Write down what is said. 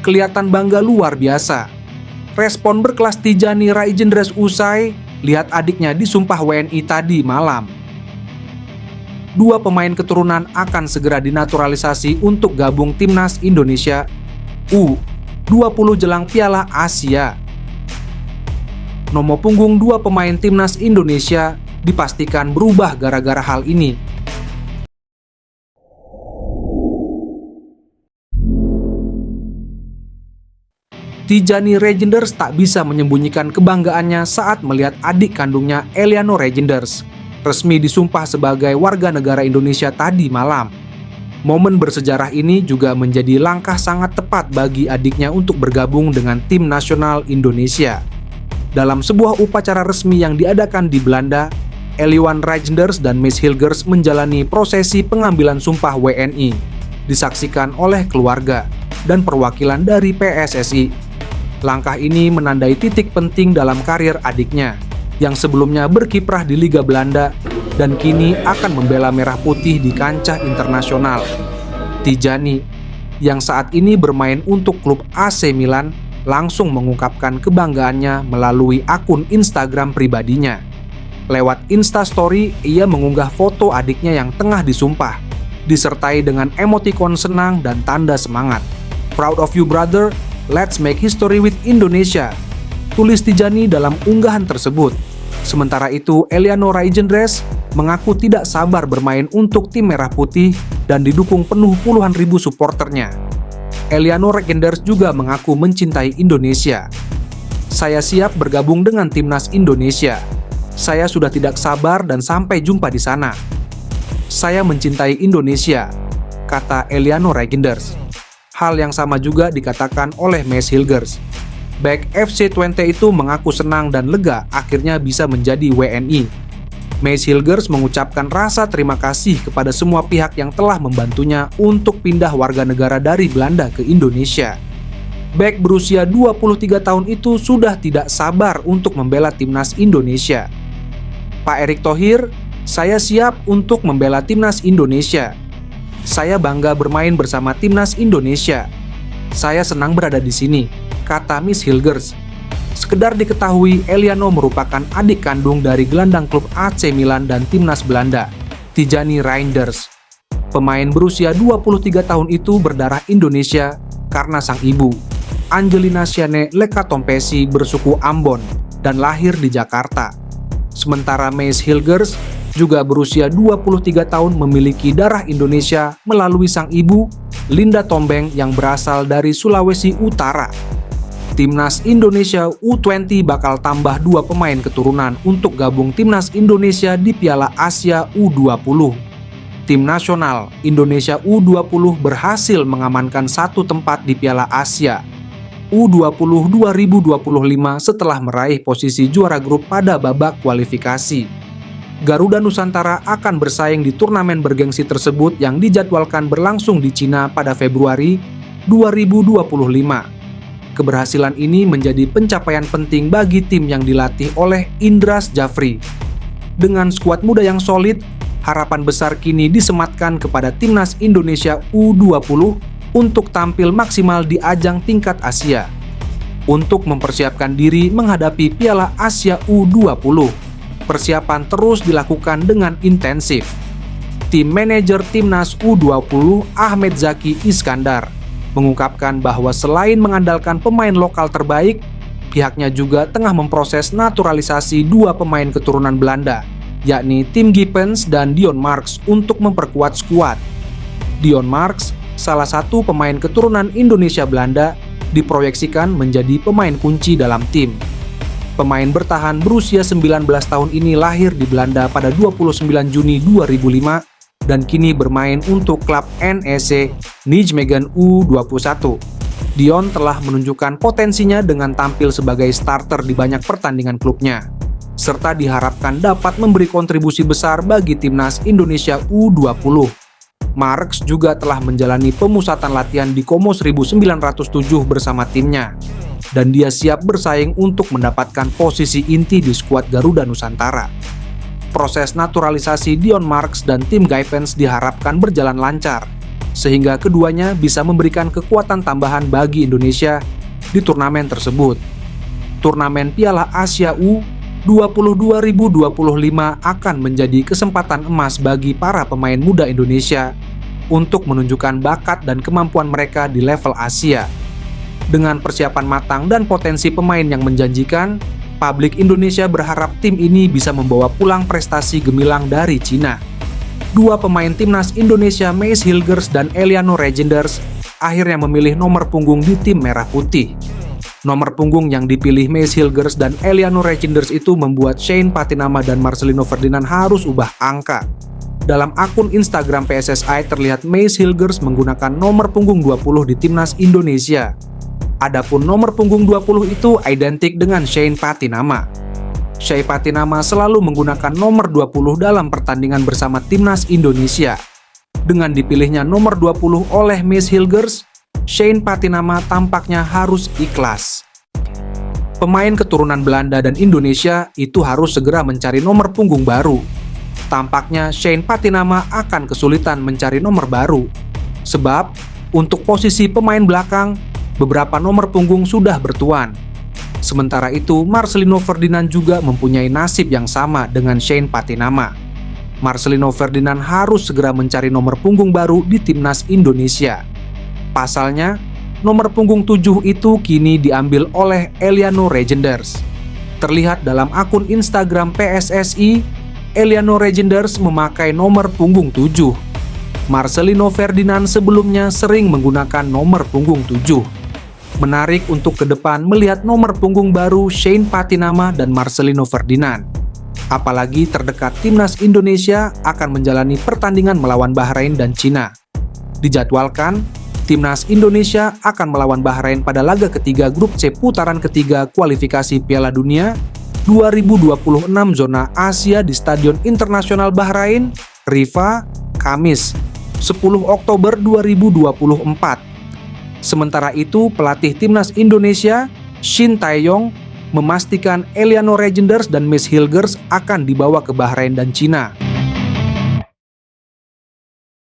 kelihatan bangga luar biasa. Respon berkelas Tijani Raijendres usai lihat adiknya disumpah WNI tadi malam. Dua pemain keturunan akan segera dinaturalisasi untuk gabung timnas Indonesia U20 jelang Piala Asia. Nomor punggung dua pemain timnas Indonesia dipastikan berubah gara-gara hal ini. Tijani Raijenders tak bisa menyembunyikan kebanggaannya saat melihat adik kandungnya Eliano Raijenders resmi disumpah sebagai warga negara Indonesia tadi malam. Momen bersejarah ini juga menjadi langkah sangat tepat bagi adiknya untuk bergabung dengan tim nasional Indonesia. Dalam sebuah upacara resmi yang diadakan di Belanda, Eliano Raijenders dan Miss Hilgers menjalani prosesi pengambilan sumpah WNI, disaksikan oleh keluarga dan perwakilan dari PSSI. Langkah ini menandai titik penting dalam karir adiknya, yang sebelumnya berkiprah di Liga Belanda dan kini akan membela Merah Putih di kancah internasional. Tijani, yang saat ini bermain untuk klub AC Milan, langsung mengungkapkan kebanggaannya melalui akun Instagram pribadinya. Lewat Instastory, ia mengunggah foto adiknya yang tengah disumpah, disertai dengan emotikon senang dan tanda semangat. "Proud of you brother, let's make history with Indonesia," tulis Tijani dalam unggahan tersebut. Sementara itu, Eliano Raijendres mengaku tidak sabar bermain untuk tim Merah Putih dan didukung penuh puluhan ribu suporternya. Eliano Raijendres juga mengaku mencintai Indonesia. "Saya siap bergabung dengan timnas Indonesia. Saya sudah tidak sabar dan sampai jumpa di sana. Saya mencintai Indonesia," kata Eliano Raijenders. Hal yang sama juga dikatakan oleh Miss Hilgers. Back FC20 itu mengaku senang dan lega akhirnya bisa menjadi WNI. Miss Hilgers mengucapkan rasa terima kasih kepada semua pihak yang telah membantunya untuk pindah warga negara dari Belanda ke Indonesia. Back berusia 23 tahun itu sudah tidak sabar untuk membela timnas Indonesia. "Pak Erick Thohir, saya siap untuk membela timnas Indonesia. Saya bangga bermain bersama timnas Indonesia. Saya senang berada di sini," kata Miss Hilgers. Sekedar diketahui, Eliano merupakan adik kandung dari gelandang klub AC Milan dan timnas Belanda, Tijani Raijenders. Pemain berusia 23 tahun itu berdarah Indonesia karena sang ibu, Angelina Siane Lekatompesi, bersuku Ambon dan lahir di Jakarta. Sementara Miss Hilgers juga berusia 23 tahun memiliki darah Indonesia melalui sang ibu, Linda Tombeng, yang berasal dari Sulawesi Utara. Timnas Indonesia U20 bakal tambah 2 pemain keturunan untuk gabung Timnas Indonesia di Piala Asia U20. Tim nasional Indonesia U20 berhasil mengamankan 1 tempat di Piala Asia U20 2025 setelah meraih posisi juara grup pada babak kualifikasi. Garuda Nusantara akan bersaing di turnamen bergengsi tersebut yang dijadwalkan berlangsung di Cina pada Februari 2025. Keberhasilan ini menjadi pencapaian penting bagi tim yang dilatih oleh Indras Jafri. Dengan skuad muda yang solid, harapan besar kini disematkan kepada Timnas Indonesia U20 untuk tampil maksimal di ajang tingkat Asia. Untuk mempersiapkan diri menghadapi Piala Asia U20, persiapan terus dilakukan dengan intensif. Tim manajer Timnas U20 Ahmed Zaki Iskandar mengungkapkan bahwa selain mengandalkan pemain lokal terbaik, pihaknya juga tengah memproses naturalisasi 2 pemain keturunan Belanda, yakni Tim Gippens dan Dion Marks, untuk memperkuat skuad. Dion Marks, salah satu pemain keturunan Indonesia Belanda, diproyeksikan menjadi pemain kunci dalam tim. Pemain bertahan berusia 19 tahun ini lahir di Belanda pada 29 Juni 2005 dan kini bermain untuk klub NEC Nijmegen U21. Dion telah menunjukkan potensinya dengan tampil sebagai starter di banyak pertandingan klubnya, serta diharapkan dapat memberi kontribusi besar bagi Timnas Indonesia U20. Marks juga telah menjalani pemusatan latihan di Como 1907 bersama timnya, dan dia siap bersaing untuk mendapatkan posisi inti di skuad Garuda Nusantara. Proses naturalisasi Dion Marks dan Tim Gippens diharapkan berjalan lancar, sehingga keduanya bisa memberikan kekuatan tambahan bagi Indonesia di turnamen tersebut. Turnamen Piala Asia U22 2025 akan menjadi kesempatan emas bagi para pemain muda Indonesia untuk menunjukkan bakat dan kemampuan mereka di level Asia. Dengan persiapan matang dan potensi pemain yang menjanjikan, publik Indonesia berharap tim ini bisa membawa pulang prestasi gemilang dari Cina. Dua pemain timnas Indonesia, Mace Hilgers dan Eliano Regenders, akhirnya memilih nomor punggung di tim merah putih. Nomor punggung yang dipilih Mace Hilgers dan Eliano Regenders itu membuat Shane Patinama dan Marcelino Ferdinand harus ubah angka. Dalam akun Instagram PSSI terlihat Mace Hilgers menggunakan nomor punggung 20 di timnas Indonesia. Adapun nomor punggung 20 itu identik dengan Shane Patinama. Shane Patinama selalu menggunakan nomor 20 dalam pertandingan bersama timnas Indonesia. Dengan dipilihnya nomor 20 oleh Mace Hilgers, Shane Patinama tampaknya harus ikhlas. Pemain keturunan Belanda dan Indonesia itu harus segera mencari nomor punggung baru. Tampaknya Shane Patinama akan kesulitan mencari nomor baru. Sebab, untuk posisi pemain belakang, beberapa nomor punggung sudah bertuan. Sementara itu, Marcelino Ferdinand juga mempunyai nasib yang sama dengan Shane Patinama. Marcelino Ferdinand harus segera mencari nomor punggung baru di timnas Indonesia. Pasalnya, nomor punggung 7 itu kini diambil oleh Eliano Regenders. Terlihat dalam akun Instagram PSSI, Eliano Regenders memakai nomor punggung 7. Marcelino Ferdinand sebelumnya sering menggunakan nomor punggung 7. Menarik untuk ke depan melihat nomor punggung baru Shane Patinama dan Marcelino Ferdinand. Apalagi terdekat timnas Indonesia akan menjalani pertandingan melawan Bahrain dan Cina. Dijadwalkan, timnas Indonesia akan melawan Bahrain pada laga ketiga grup C putaran ketiga kualifikasi Piala Dunia 2026 zona Asia di Stadion Internasional Bahrain, Rifa, Kamis, 10 Oktober 2024. Sementara itu, pelatih timnas Indonesia, Shin Tae-yong, memastikan Eliano Regenders dan Mace Hilgers akan dibawa ke Bahrain dan Cina.